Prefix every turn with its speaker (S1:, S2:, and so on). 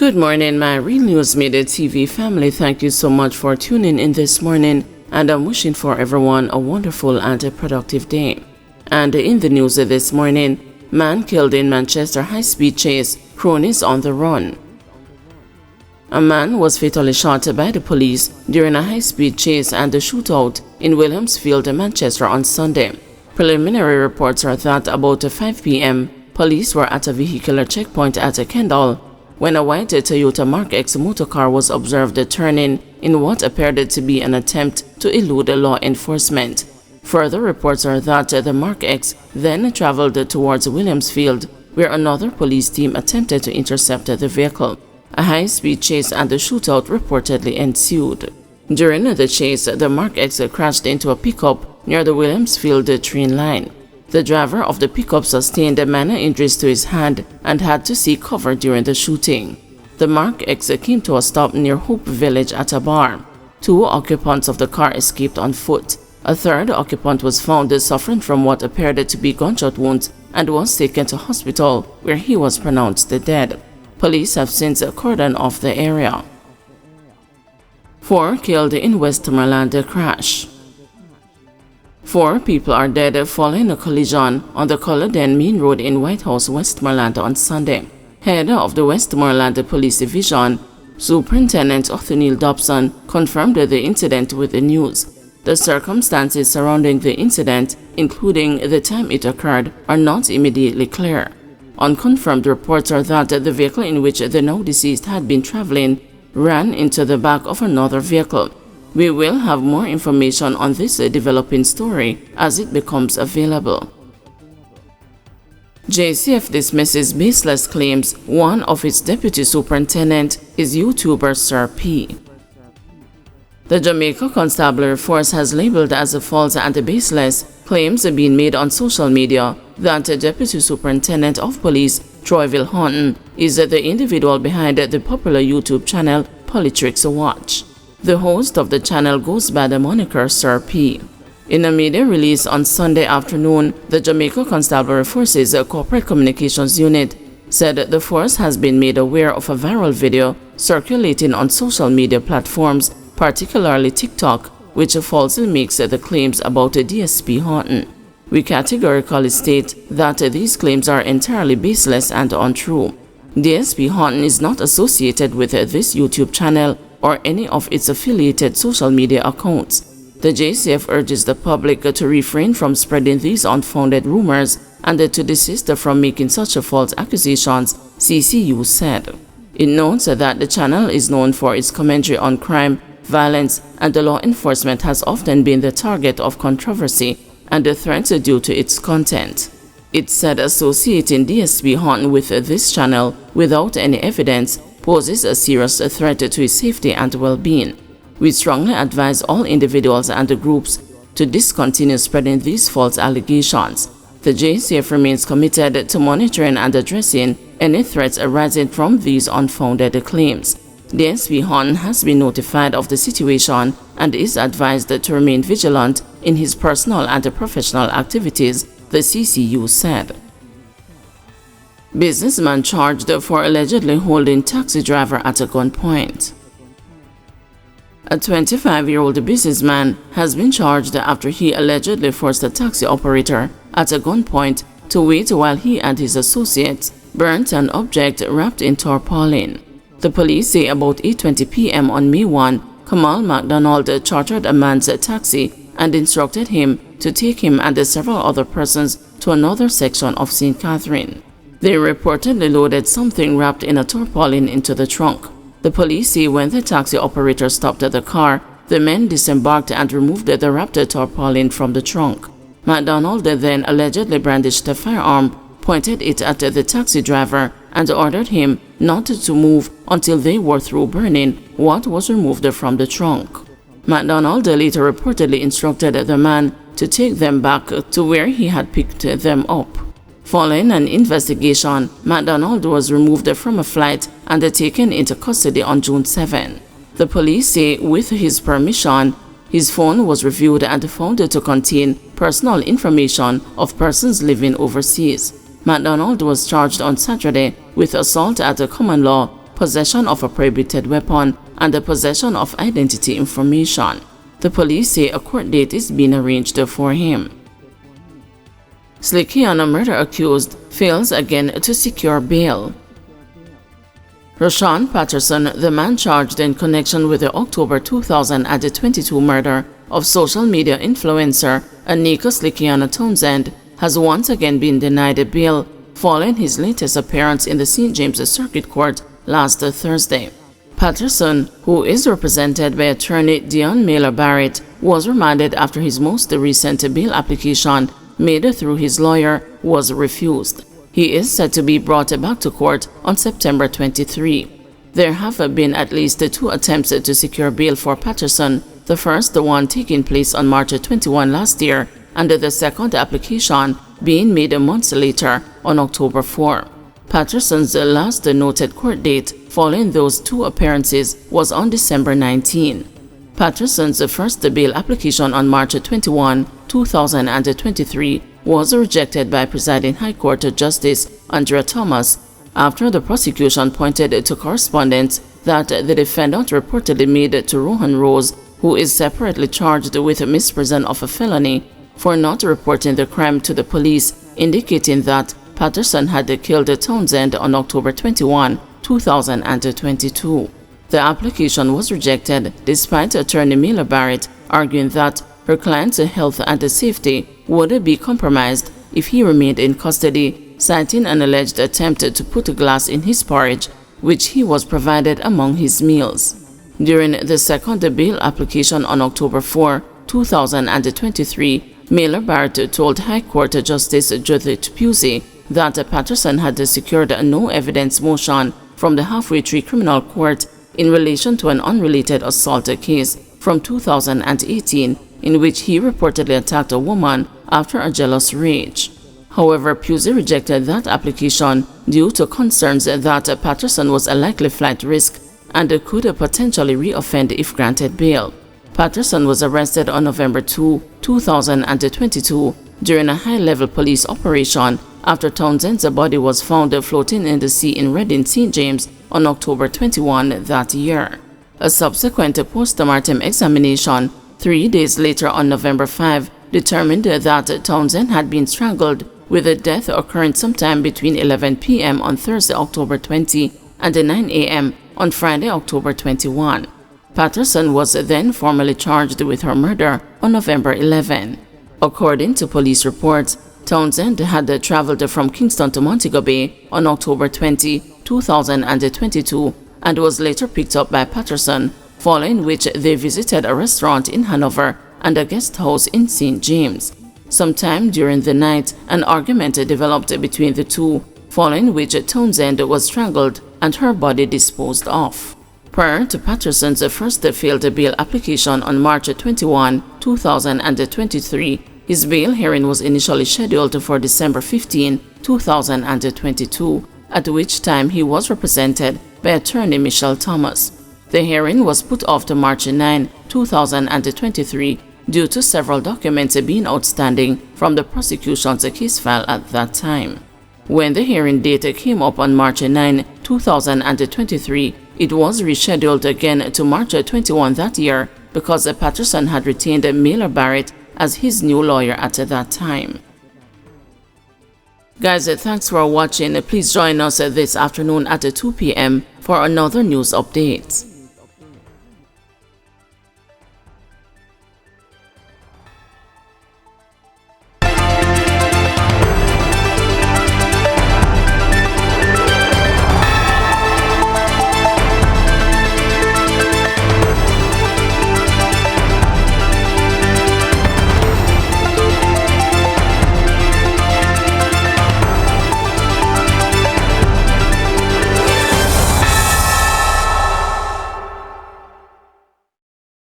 S1: Good morning, my Real News Midday TV family. Thank you so much for tuning in this morning, and I'm wishing for everyone a wonderful and a productive day. And in the news this morning, man killed in Manchester high-speed chase, cronies on the run. A man was fatally shot by the police during a high-speed chase and a shootout in Williamsfield, Manchester on Sunday. Preliminary reports are that about 5 p.m., police were at a vehicular checkpoint at Kendal when a white Toyota Mark X motorcar was observed turning in what appeared to be an attempt to elude law enforcement. Further reports are that the Mark X then traveled towards Williamsfield, where another police team attempted to intercept the vehicle. A high-speed chase and a shootout reportedly ensued. During the chase, the Mark X crashed into a pickup near the Williamsfield train line. The driver of the pickup sustained minor injuries to his hand and had to seek cover during the shooting. The Mark X came to a stop near Hope Village at a bar. 2 occupants of the car escaped on foot. A third occupant was found suffering from what appeared to be gunshot wounds and was taken to hospital, where he was pronounced dead. Police have since cordoned off the area. 4 killed in Westmoreland crash. 4 people are dead following a collision on the Culloden Main Road in Whitehouse, Westmoreland on Sunday. Head of the Westmoreland Police Division, Superintendent Othniel Dobson, confirmed the incident with the news. The circumstances surrounding the incident, including the time it occurred, are not immediately clear. Unconfirmed reports are that the vehicle in which the now deceased had been traveling ran into the back of another vehicle. We will have more information on this developing story as it becomes available. JCF dismisses baseless claims one of its deputy superintendent is YouTuber Sir P. The Jamaica Constabulary Force has labeled as false and baseless claims being made on social media that Deputy Superintendent of Police Troyville Horton is the individual behind the popular YouTube channel Politics Watch. The host of the channel goes by the moniker Sir P. In a media release on Sunday afternoon, the Jamaica Constabulary Force's Corporate Communications Unit said the force has been made aware of a viral video circulating on social media platforms, particularly TikTok, which falsely makes the claims about DSP Horton. We categorically state that these claims are entirely baseless and untrue. DSP Horton is not associated with this YouTube channel or any of its affiliated social media accounts. The JCF urges the public to refrain from spreading these unfounded rumors and to desist from making such false accusations, CCU said. It notes that the channel is known for its commentary on crime, violence, and the law enforcement has often been the target of controversy and the threats due to its content. It said associating DSP Horton with this channel without any evidence poses a serious threat to his safety and well-being. We strongly advise all individuals and groups to discontinue spreading these false allegations. The JCF remains committed to monitoring and addressing any threats arising from these unfounded claims. DSP Horton has been notified of the situation and is advised to remain vigilant in his personal and professional activities, the CCU said. Businessman charged for allegedly holding taxi driver at a gunpoint. A 25-year-old businessman has been charged after he allegedly forced a taxi operator at a gunpoint to wait while he and his associates burnt an object wrapped in tarpaulin. The police say about 8:20 p.m. on May 1, Kamal MacDonald chartered a man's taxi and instructed him to take him and several other persons to another section of St. Catherine. They reportedly loaded something wrapped in a tarpaulin into the trunk. The police say when the taxi operator stopped the car, the men disembarked and removed the wrapped tarpaulin from the trunk. MacDonald then allegedly brandished a firearm, pointed it at the taxi driver, and ordered him not to move until they were through burning what was removed from the trunk. MacDonald later reportedly instructed the man to take them back to where he had picked them up. Following an investigation, MacDonald was removed from a flight and taken into custody on June 7. The police say with his permission, his phone was reviewed and found to contain personal information of persons living overseas. MacDonald was charged on Saturday with assault at a common law possession of a prohibited weapon, and the possession of identity information. The police say a court date is being arranged for him. Slickiana murder accused fails again to secure bail. Rashawn Patterson, the man charged in connection with the October 2022 murder of social media influencer Anika Slickiana Townsend, has once again been denied bail following his latest appearance in the St. James Circuit Court last Thursday. Patterson, who is represented by attorney Dion Mailer Barrett, was remanded after his most recent bail application made through his lawyer was refused. He is set to be brought back to court on September 23. There have been at least 2 attempts to secure bail for Patterson, the first one taking place on March 21 last year, and the second application being made months later on October 4. Patterson's last noted court date following those 2 appearances was on December 19. Patterson's first bail application on March 21, 2023 was rejected by presiding High Court Justice Andrea Thomas after the prosecution pointed to correspondence that the defendant reportedly made to Rohan Rose, who is separately charged with misprision of a felony, for not reporting the crime to the police, indicating that Patterson had killed Townsend on October 21, 2022. The application was rejected despite attorney Mailer Barrett arguing that her client's health and safety would be compromised if he remained in custody, citing an alleged attempt to put glass in his porridge, which he was provided among his meals. During the second bail application on October 4, 2023, Mailer Barrett told High Court Justice Judith Pusey that Patterson had secured a no evidence motion from the Halfway Tree Criminal Court in relation to an unrelated assault case from 2018 in which he reportedly attacked a woman after a jealous rage. However, Pusey rejected that application due to concerns that Patterson was a likely flight risk and could potentially reoffend if granted bail. Patterson was arrested on November 2, 2022 during a high-level police operation after Townsend's body was found floating in the sea in Redding, St. James on October 21 that year. A subsequent post-mortem examination 3 days later on November 5 determined that Townsend had been strangled, with the death occurring sometime between 11 p.m. on Thursday, October 20 and 9 a.m. on Friday, October 21. Patterson was then formally charged with her murder on November 11. According to police reports, Townsend had traveled from Kingston to Montego Bay on October 20, 2022 and was later picked up by Patterson, following which they visited a restaurant in Hanover and a guest house in St. James. Sometime during the night, an argument developed between the two, following which Townsend was strangled and her body disposed of. Prior to Patterson's first failed bail application on March 21, 2023, his bail hearing was initially scheduled for December 15, 2022, at which time he was represented by attorney Michelle Thomas. The hearing was put off to March 9, 2023 due to several documents being outstanding from the prosecution's case file at that time. When the hearing date came up on March 9, 2023, it was rescheduled again to March 21 that year because Patterson had retained Mailer Barrett as his new lawyer at that time. Guys, thanks for watching. Please join us this afternoon at 2 p.m. for another news update.